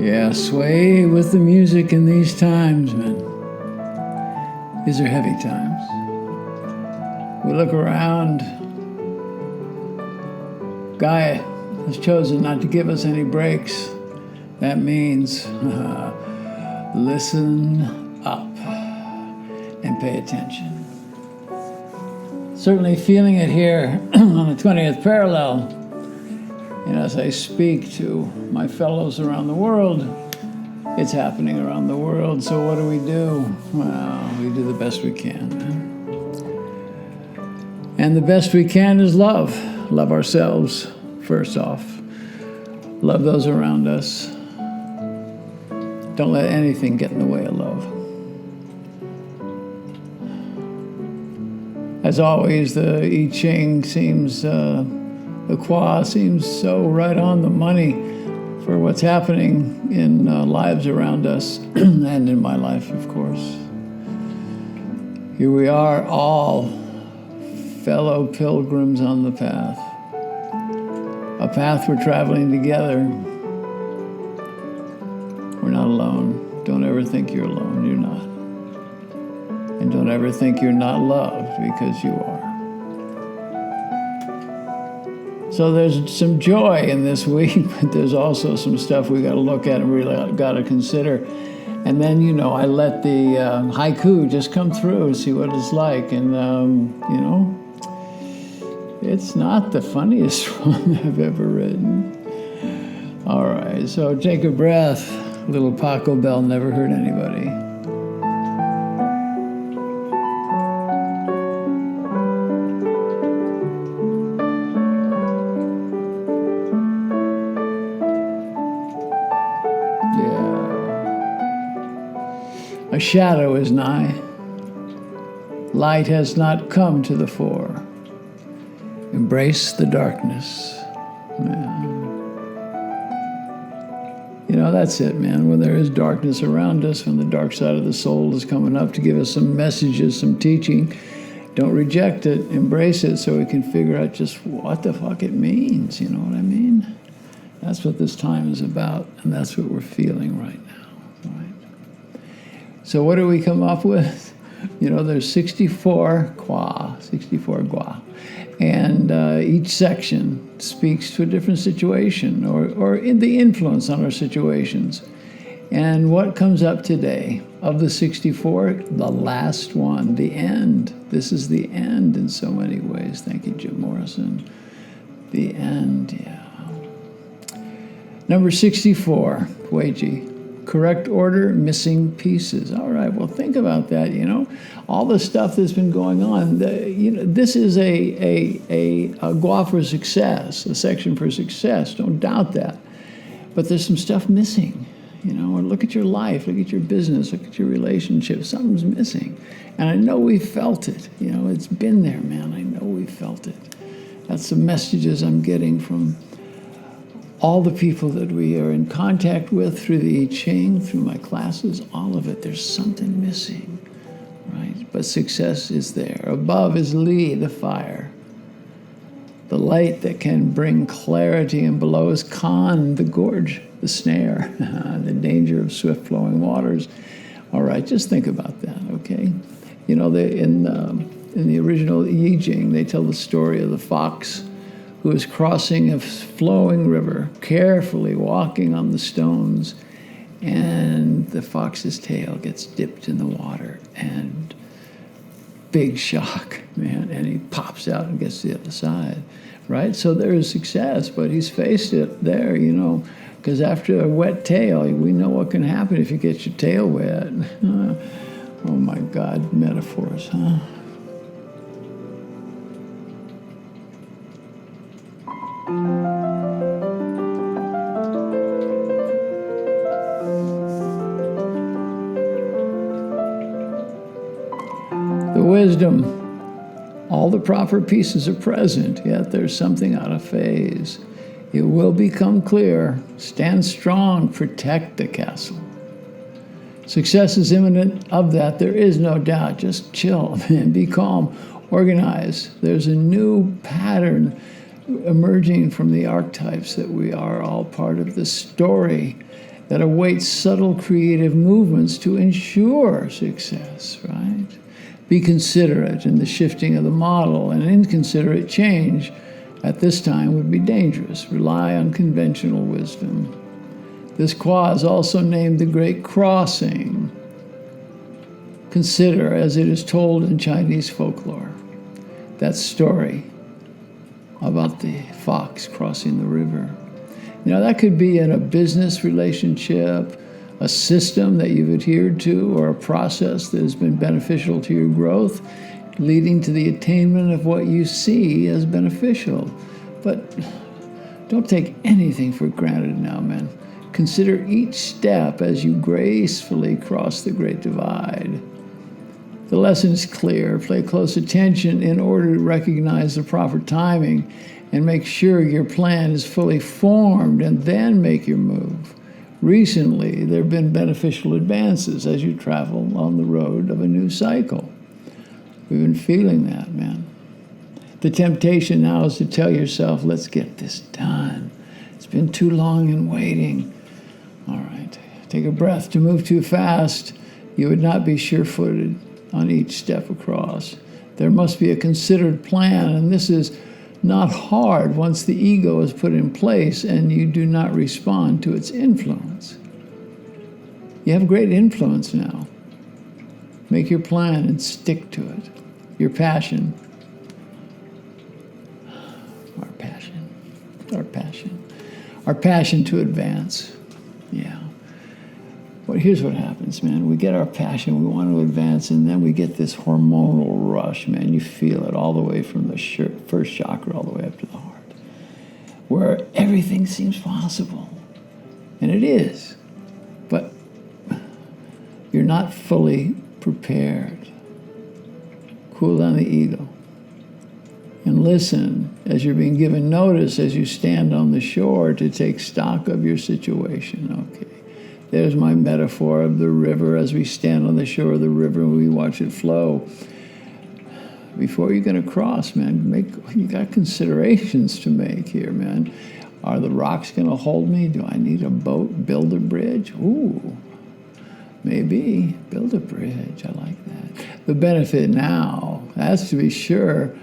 Yeah, sway with the music in these times, man. These are heavy times. We look around. Gaia has chosen not to give us any breaks. That means listen up and pay attention. Certainly feeling it here on the 20th parallel. And as I speak to my fellows around the world, it's happening around the world. So what do? Well, we do the best we can. And the best we can is love. Love ourselves, first off. Love those around us. Don't let anything get in the way of love. As always, the I Ching seems, the Qua seems so right on the money for what's happening in lives around us and in my life, of course. Here we are, all fellow pilgrims on the path. A path we're traveling together. We're not alone. Don't ever think you're alone. You're not. And don't ever think you're not loved, because you are. So there's some joy in this week, but there's also some stuff we got to look at and really got to consider. And then, I let the haiku just come through and see what it's like. And, it's not the funniest one I've ever written. All right, so take a breath. Little Paco Bell never hurt anybody. A shadow is nigh. Light has not come to the fore. Embrace the darkness. Man. That's it, man. When there is darkness around us, when the dark side of the soul is coming up to give us some messages, some teaching, don't reject it. Embrace it so we can figure out just what the fuck it means. You know what I mean? That's what this time is about, and that's what we're feeling right now. Right? So what do we come up with? There's 64 gua. And each section speaks to a different situation or in the influence on our situations. And what comes up today of the 64, the last one, the end. This is the end in so many ways. Thank you, Jim Morrison. The end, yeah. Number 64, Weiji. Correct order, missing pieces. All right, well, think about that, All the stuff that's been going on. This is a gua for success, a section for success. Don't doubt that. But there's some stuff missing, Or look at your life, look at your business, look at your relationship. Something's missing. And I know we felt it. It's been there, man. I know we felt it. That's the messages I'm getting from all the people that we are in contact with through the I Ching, through my classes, all of it. There's something missing, right? But success is there. Above is Li, the fire, the light that can bring clarity, and below is Kan, the gorge, the snare, the danger of swift-flowing waters. All right, just think about that, okay? In the original I Ching, they tell the story of the fox who is crossing a flowing river, carefully walking on the stones, and the fox's tail gets dipped in the water, and big shock, man, and he pops out and gets to the other side, right? So there is success, but he's faced it there, because after a wet tail, we know what can happen if you get your tail wet. Oh my God, metaphors, huh? The wisdom, all the proper pieces are present, yet there's something out of phase. It will become clear. Stand strong, protect the castle. Success is imminent of that, there is no doubt. Just chill, man, be calm, organize. There's a new pattern emerging from the archetypes that we are all part of the story. that awaits subtle creative movements to ensure success, right? Be considerate in the shifting of the model, and inconsiderate change at this time would be dangerous. Rely on conventional wisdom. This Kwa is also named the Great Crossing. Consider, as it is told in Chinese folklore, that story about the fox crossing the river. You know, that could be in a business relationship, a system that you've adhered to, or a process that has been beneficial to your growth, leading to the attainment of what you see as beneficial. But don't take anything for granted now, man. Consider each step as you gracefully cross the Great Divide. The lesson is clear. Pay close attention in order to recognize the proper timing and make sure your plan is fully formed, and then make your move. Recently, there have been beneficial advances as you travel on the road of a new cycle. We've been feeling that, man. The temptation now is to tell yourself, let's get this done. It's been too long in waiting. All right, take a breath. To move too fast, you would not be sure-footed on each step across. There must be a considered plan, and this is not hard once the ego is put in place and you do not respond to its influence. You have great influence now. Make your plan and stick to it. Your passion. Our passion to advance. Yeah. Well, here's what happens, man. We get our passion, we want to advance, and then we get this hormonal rush, man. You feel it all the way from the first chakra all the way up to the heart, where everything seems possible. And it is. But you're not fully prepared. Cool down the ego. And listen as you're being given notice as you stand on the shore to take stock of your situation. Okay. There's my metaphor of the river as we stand on the shore of the river and we watch it flow. Before you're going to cross, man, you got considerations to make here, man. Are the rocks going to hold me? Do I need a boat? Build a bridge? Ooh, maybe. Build a bridge. I like that. The benefit now, that's to be sure,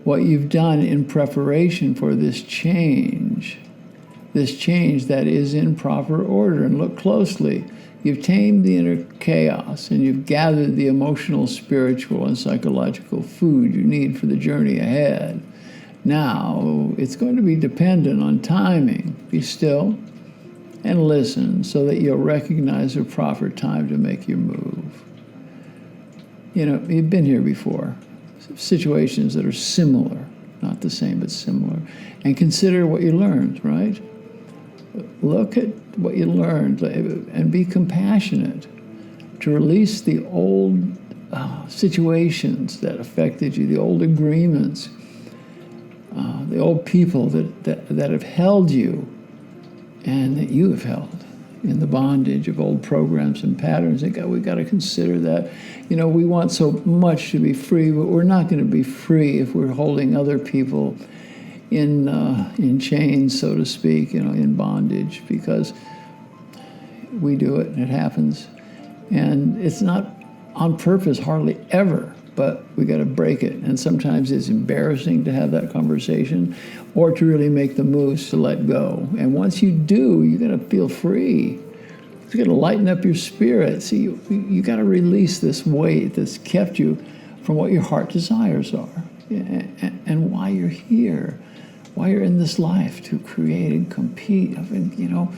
what you've done in preparation for this change that is in proper order. And look closely. You've tamed the inner chaos, and you've gathered the emotional, spiritual, and psychological food you need for the journey ahead. Now, it's going to be dependent on timing. Be still and listen so that you'll recognize the proper time to make your move. You know, you've been here before. Situations that are similar, not the same, but similar. And consider what you learned, right? Look at what you learned and be compassionate to release the old situations that affected you, the old agreements, the old people that have held you and that you have held in the bondage of old programs and patterns. We've got to consider that. You know, we want so much to be free, but we're not going to be free if we're holding other people in chains, so to speak, you know, in bondage, because we do it and it happens. And it's not on purpose, hardly ever, but we got to break it. And sometimes it's embarrassing to have that conversation or to really make the moves to let go. And once you do, you're going to feel free. It's going to lighten up your spirit. See, you got to release this weight that's kept you from what your heart desires are and why you're here, why you're in this life, to create and compete. I mean, you know,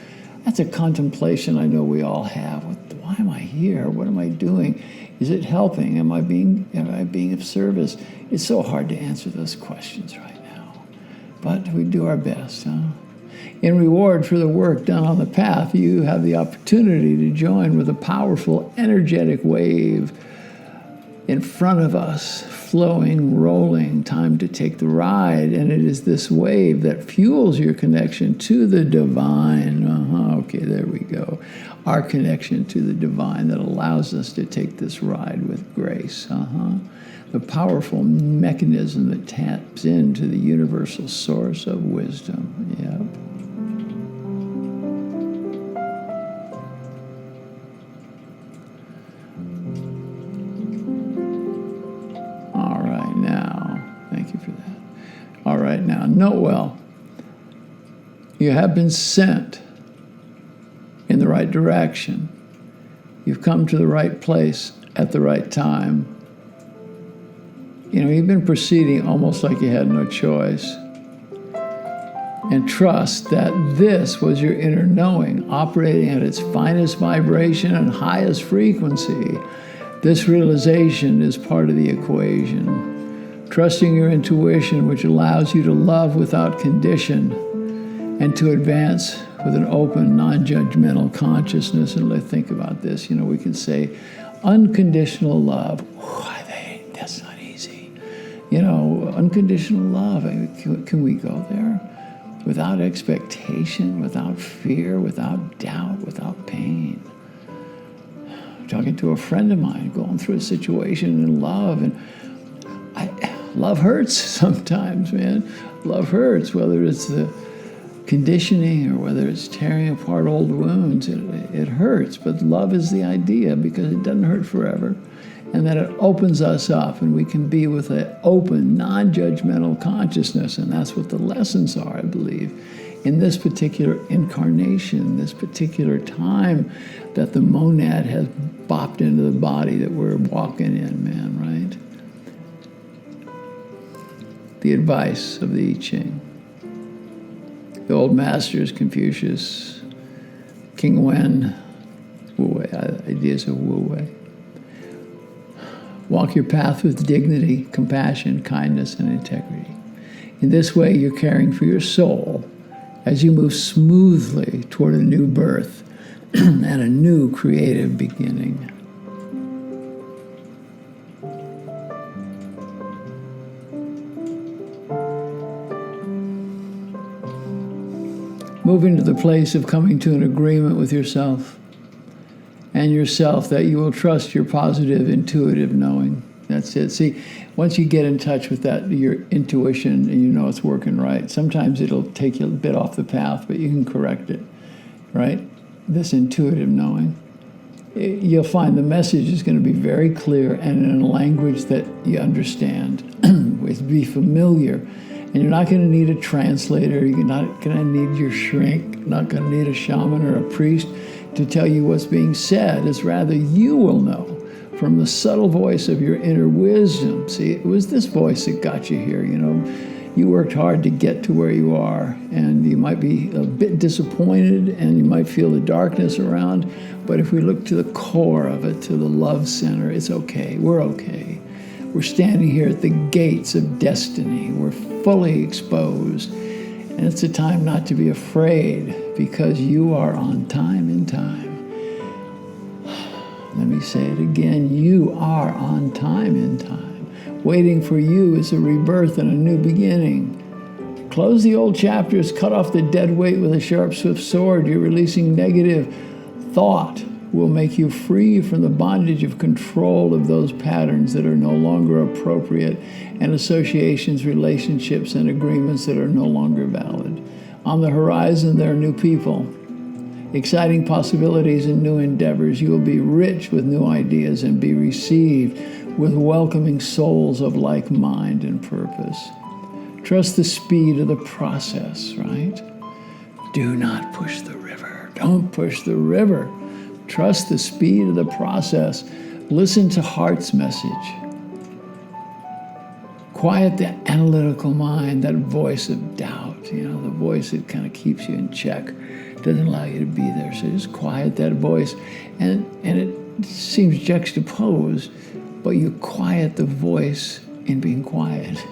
that's a contemplation I know we all have. Why am I here? What am I doing? Is it helping? Am I being of service? It's so hard to answer those questions right now, but we do our best, huh? In reward for the work done on the path, you have the opportunity to join with a powerful, energetic wave in front of us, flowing, rolling, time to take the ride. And it is this wave that fuels your connection to the divine. Okay, there we go. Our connection to the divine that allows us to take this ride with grace. The powerful mechanism that taps into the universal source of wisdom. Yep. right now. Note well, you have been sent in the right direction. You've come to the right place at the right time. You've been proceeding almost like you had no choice. And trust that this was your inner knowing, operating at its finest vibration and highest frequency. This realization is part of the equation. Trusting your intuition, which allows you to love without condition and to advance with an open, non-judgmental consciousness. And let's think about this. We can say unconditional love. That's not easy. Unconditional love. Can we go there? Without expectation, without fear, without doubt, without pain. Talking to a friend of mine, going through a situation in love, and love hurts sometimes, man. Love hurts, whether it's the conditioning or whether it's tearing apart old wounds. It hurts, but love is the idea because it doesn't hurt forever. And that it opens us up and we can be with an open, non-judgmental consciousness. And that's what the lessons are, I believe, in this particular incarnation, this particular time that the monad has bopped into the body that we're walking in, man, right? The advice of the I Ching. The old masters, Confucius, King Wen, Wu Wei, ideas of Wu Wei. Walk your path with dignity, compassion, kindness, and integrity. In this way, you're caring for your soul as you move smoothly toward a new birth and a new creative beginning. Moving to the place of coming to an agreement with yourself and yourself that you will trust your positive, intuitive knowing. That's it. See, once you get in touch with that, your intuition, and it's working right, sometimes it'll take you a bit off the path, but you can correct it, right? This intuitive knowing. You'll find the message is going to be very clear and in a language that you understand. It'll be familiar. And you're not going to need a translator. You're not going to need your shrink. Not going to need a shaman or a priest to tell you what's being said. It's rather you will know from the subtle voice of your inner wisdom. See, it was this voice that got you here. You worked hard to get to where you are, and you might be a bit disappointed, and you might feel the darkness around. But if we look to the core of it, to the love center, it's okay. We're okay. We're standing here at the gates of destiny. We're fully exposed. And it's a time not to be afraid because you are on time in time. Let me say it again. You are on time in time. Waiting for you is a rebirth and a new beginning. Close the old chapters, cut off the dead weight with a sharp, swift sword. You're releasing negative thought. Will make you free from the bondage of control of those patterns that are no longer appropriate and associations, relationships, and agreements that are no longer valid. On the horizon, there are new people, exciting possibilities and new endeavors. You will be rich with new ideas and be received with welcoming souls of like mind and purpose. Trust the speed of the process, right? Do not push the river. Don't push the river. Trust the speed of the process. Listen to heart's message. Quiet the analytical mind, that voice of doubt, the voice that kind of keeps you in check, doesn't allow you to be there. So just quiet that voice. And it seems juxtaposed, but you quiet the voice in being quiet,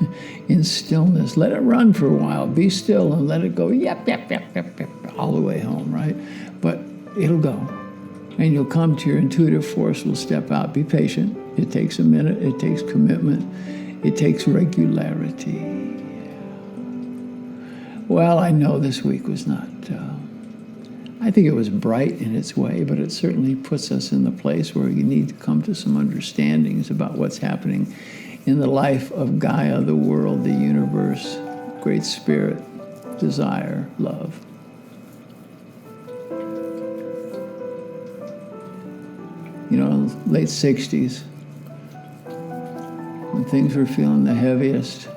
in stillness. Let it run for a while. Be still and let it go, yep, all the way home, right? But it'll go. And you'll come to your intuitive force will step out. Be patient. It takes a minute. It takes commitment. It takes regularity. Well, I know this week was not, I think it was bright in its way, but it certainly puts us in the place where you need to come to some understandings about what's happening in the life of Gaia, the world, the universe, Great Spirit, desire, love. Late 60s, when things were feeling the heaviest,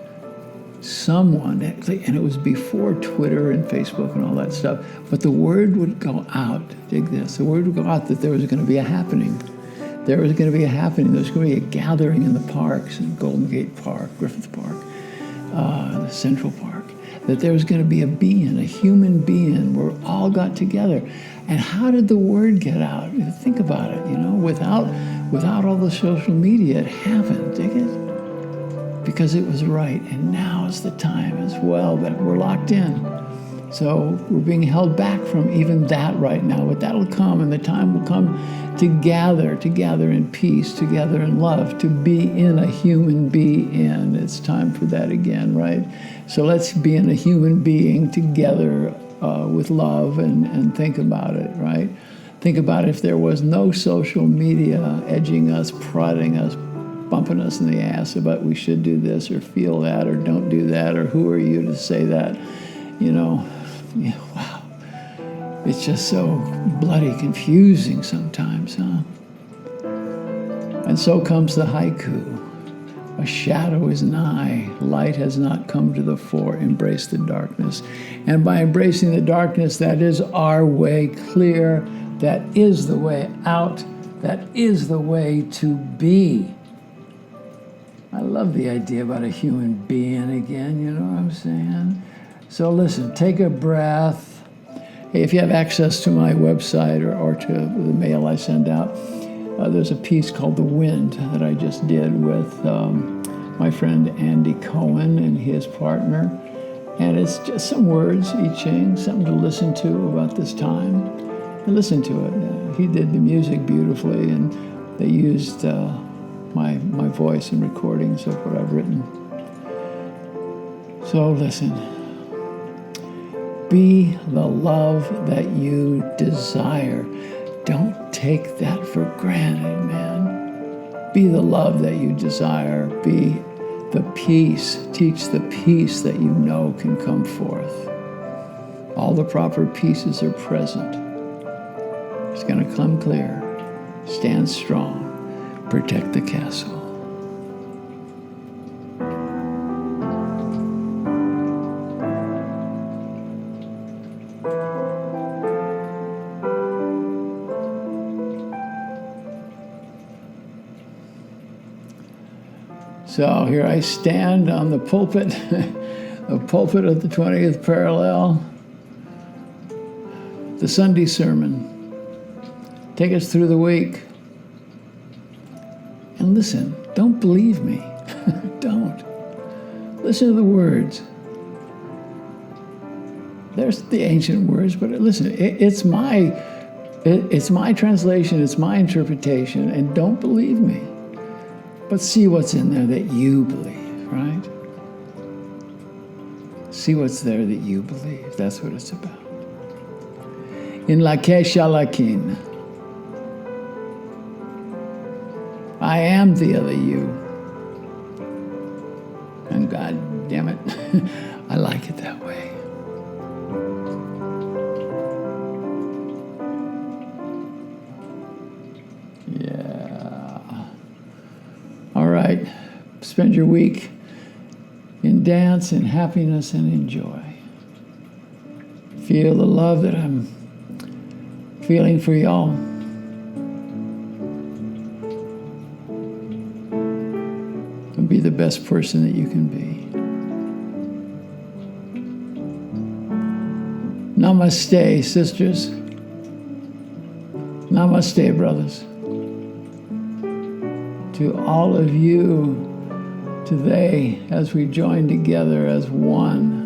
someone, and it was before Twitter and Facebook and all that stuff, but the word would go out, dig this, the word would go out that there was going to be a happening. There was going to be a happening. There was going to be a gathering in the parks, in Golden Gate Park, Griffith Park, Central Park, that there was going to be a being, a human being, where we all got together. And how did the word get out? Think about it, without all the social media, it happened, dig it? Because it was right. And now is the time as well that we're locked in. So we're being held back from even that right now, but that'll come, and the time will come to gather in peace, together in love, to be in a human being. It's time for that again, right? So let's be in a human being together with love and think about it, right? Think about if there was no social media edging us, prodding us, bumping us in the ass about we should do this or feel that or don't do that or who are you to say that, wow. It's just so bloody confusing sometimes, huh? And so comes the haiku. A shadow is nigh, light has not come to the fore, embrace the darkness. And by embracing the darkness, that is our way clear, that is the way out, that is the way to be. I love the idea about a human being again, you know what I'm saying? So listen, take a breath. Hey, if you have access to my website or to the mail I send out, there's a piece called The Wind that I just did with my friend Andy Cohen and his partner. And it's just some words, I Ching, something to listen to about this time. And listen to it. He did the music beautifully, and they used my voice in recordings of what I've written. So listen. Be the love that you desire. Don't take that for granted, man. Be the love that you desire. Be the peace. Teach the peace that you know can come forth. All the proper pieces are present. It's going to come clear. Stand strong. Protect the castle. So here I stand on the pulpit, the pulpit of the 20th parallel, the Sunday sermon. Take us through the week. And listen, don't believe me. Don't. Listen to the words. There's the ancient words, but listen, it's my translation, it's my interpretation, and don't believe me. But see what's in there that you believe, right? See what's there that you believe. That's what it's about. In Lakesh Alakin, I am the other you. And God damn it, I like it that way. Right. Spend your week in dance and happiness and enjoy. Feel the love that I'm feeling for y'all. And be the best person that you can be. Namaste, sisters. Namaste, brothers. To all of you today, as we join together as one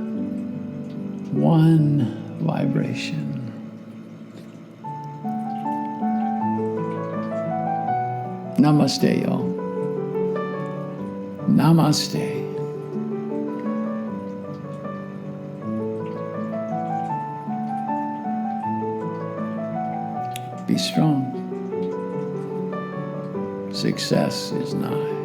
vibration. Namaste, y'all. Namaste. Be strong. Success is nigh.